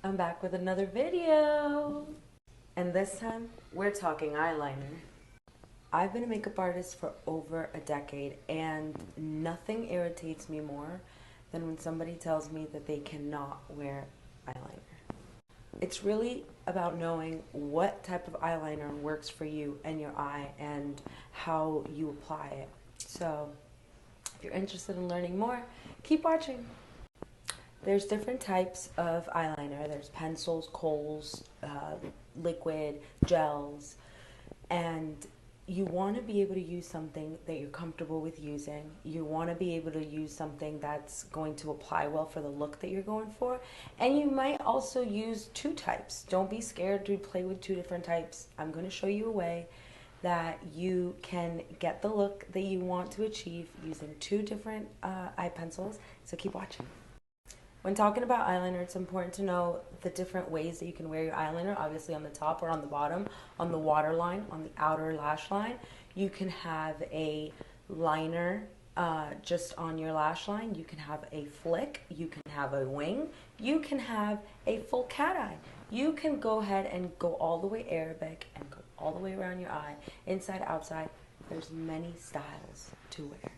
I'm back with another video. And this time, we're talking eyeliner. I've been a makeup artist for over a decade, and nothing irritates me more than when somebody tells me that they cannot wear eyeliner. It's really about knowing what type of eyeliner works for you and your eye and how you apply it. So, if you're interested in learning more, keep watching. There's different types of eyeliner. There's pencils, kohls, liquid, gels, and you want to be able to use something that you're comfortable with using. You want to be able to use something that's going to apply well for the look that you're going for. And you might also use two types. Don't be scared to play with two different types. I'm going to show you a way that you can get the look that you want to achieve using two different eye pencils. So keep watching. When talking about eyeliner, it's important to know the different ways that you can wear your eyeliner, obviously on the top or on the bottom, on the waterline, on the outer lash line. You can have a liner just on your lash line. You can have a flick. You can have a wing. You can have a full cat eye. You can go ahead and go all the way Arabic and go all the way around your eye, inside, outside. There's many styles to wear.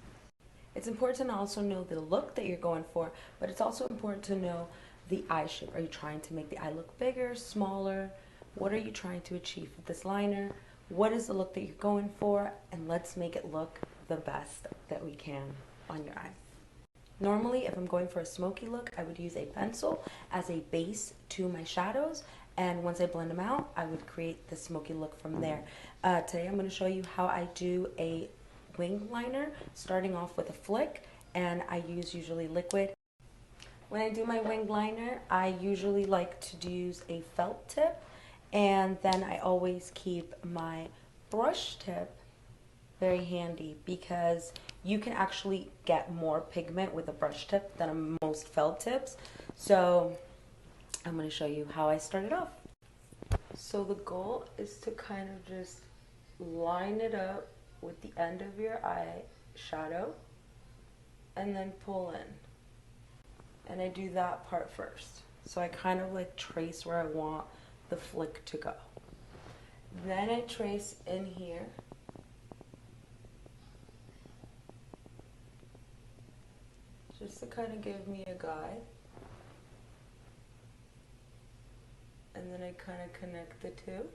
It's important to also know the look that you're going for, but it's also important to know the eye shape. Are you trying to make the eye look bigger, smaller? What are you trying to achieve with this liner? What is the look that you're going for? And let's make it look the best that we can on your eye. Normally, if I'm going for a smoky look, I would use a pencil as a base to my shadows. And once I blend them out, I would create the smoky look from there. Today, I'm going to show you how I do a wing liner, starting off with a flick, and I use usually liquid. When I do my wing liner, I usually like to use a felt tip, and then I always keep my brush tip very handy because you can actually get more pigment with a brush tip than most felt tips. So I'm going to show you how I started off. So the goal is to kind of just line it up with the end of your eye shadow and then pull in. And I do that part first. So I kind of like trace where I want the flick to go. Then I trace in here. Just to kind of give me a guide. And then I kind of connect the two.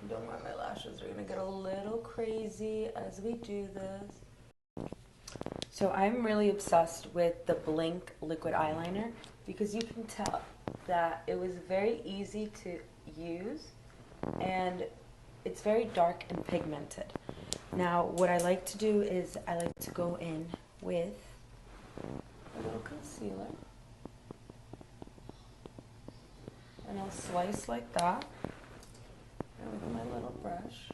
Don't mind my lashes, they're gonna get a little crazy as we do this. So I'm really obsessed with the Blink liquid eyeliner because you can tell that it was very easy to use and it's very dark and pigmented. Now what I like to do is I like to go in with a little concealer and I'll slice like that. And with my little brush,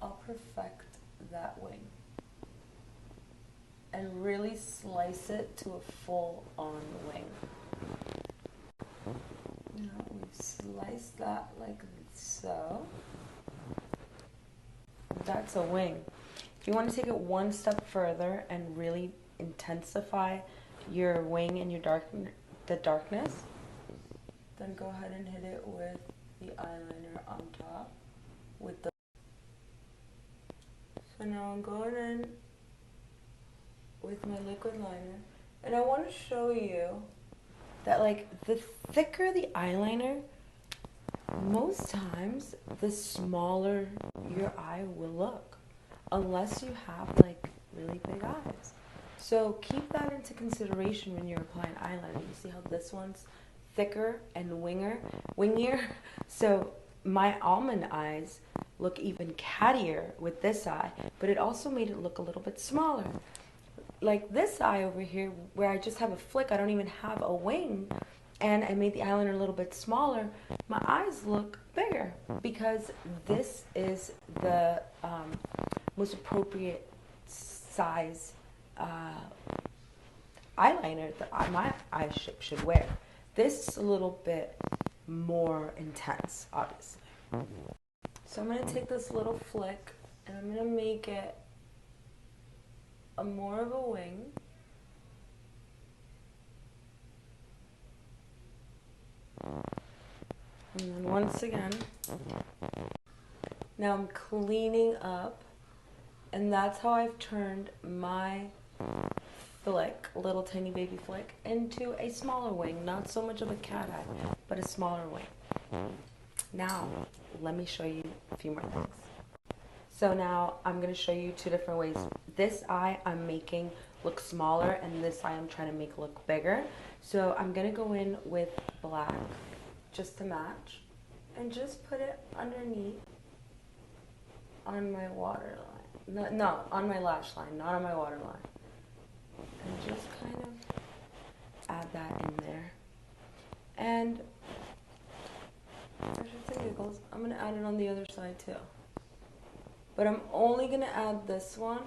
I'll perfect that wing and really slice it to a full-on wing. Now we've sliced that like so. That's a wing. If you want to take it one step further and really intensify your wing and your the darkness, then go ahead and hit it with the eyeliner on top with the. So now I'm going in with my liquid liner, and I want to show you that like the thicker the eyeliner, most times the smaller your eye will look, unless you have like really big eyes. So keep that into consideration when you're applying eyeliner. You see how this one's thicker and wingier. So my almond eyes look even cattier with this eye, but it also made it look a little bit smaller. Like this eye over here, where I just have a flick, I don't even have a wing, and I made the eyeliner a little bit smaller, my eyes look bigger because this is the most appropriate size eyeliner that my eyes should wear. This is a little bit more intense, obviously. So I'm going to take this little flick and I'm going to make it more of a wing. And then once again, now I'm cleaning up, and that's how I've turned my flick, little tiny baby flick, into a smaller wing. Not so much of a cat eye, but a smaller wing. Now, let me show you a few more things. So now I'm going to show you two different ways. This eye I'm making look smaller, and this eye I'm trying to make look bigger. So I'm going to go in with black just to match, and just put it underneath on my waterline. No, on my lash line, not on my waterline. And just kind of add that in there. And for shits and giggles, I'm going to add it on the other side too. But I'm only going to add this one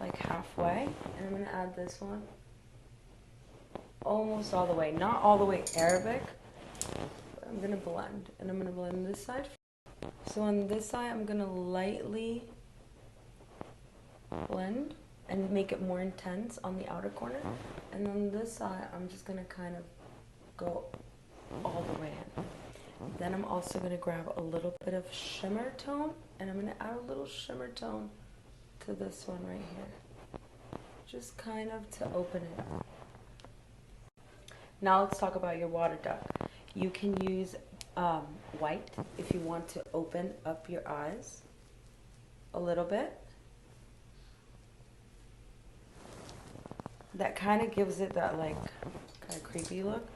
like halfway, and I'm going to add this one almost all the way. Not all the way Arabic, but I'm going to blend. And I'm going to blend this side. So on this side, I'm going to lightly blend and make it more intense on the outer corner. And on this side, I'm just going to kind of go all the way in. Then I'm also going to grab a little bit of shimmer tone, and I'm going to add a little shimmer tone to this one right here. Just kind of to open it up. Now let's talk about your water duck. You can use white if you want to open up your eyes a little bit. That kind of gives it that like kind of creepy look.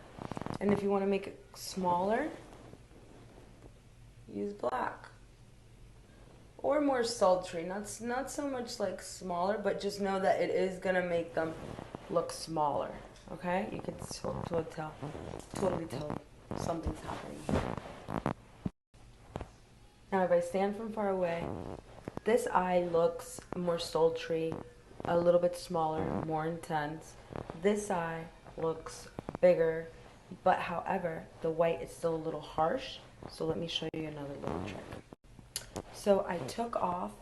And if you want to make it smaller, use black. Or more sultry, not so much like smaller, but just know that it is going to make them look smaller. Okay? You can totally tell something's happening here. Now if I stand from far away, this eye looks more sultry, a little bit smaller, more intense. This eye looks bigger, but however, the white is still a little harsh. So let me show you another little trick. So I took off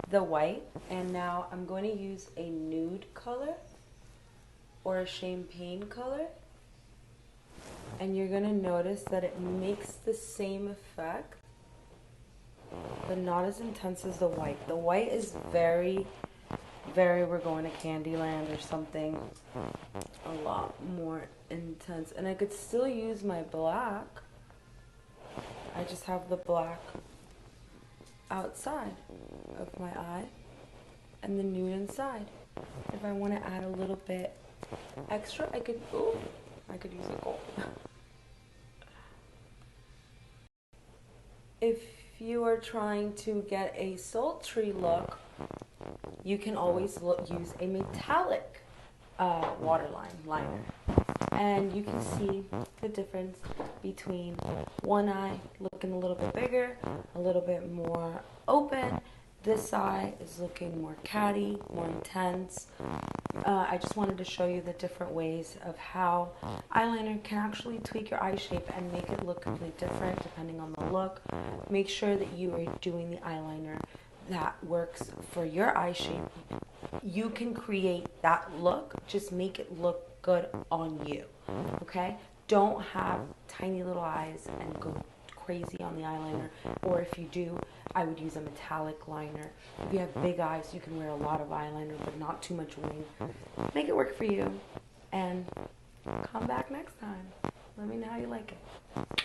the white, and now I'm going to use a nude color or a champagne color. And you're going to notice that it makes the same effect, but not as intense as the white. The white is very, we're going to Candyland or something, a lot more intense. And I could still use my black. I just have the black outside of my eye and the nude inside. If I want to add a little bit extra, I could use a gold. If you are trying to get a sultry look, you can always use a metallic waterline liner. And you can see the difference between one eye looking a little bit bigger, a little bit more open. This eye is looking more catty, more intense. I just wanted to show you the different ways of how eyeliner can actually tweak your eye shape and make it look completely different depending on the look. Make sure that you are doing the eyeliner that works for your eye shape. You can create that look, just make it look good on you, okay? Don't have tiny little eyes and go crazy on the eyeliner, or if you do, I would use a metallic liner. If you have big eyes, you can wear a lot of eyeliner, but not too much wing. Make it work for you, and come back next time. Let me know how you like it.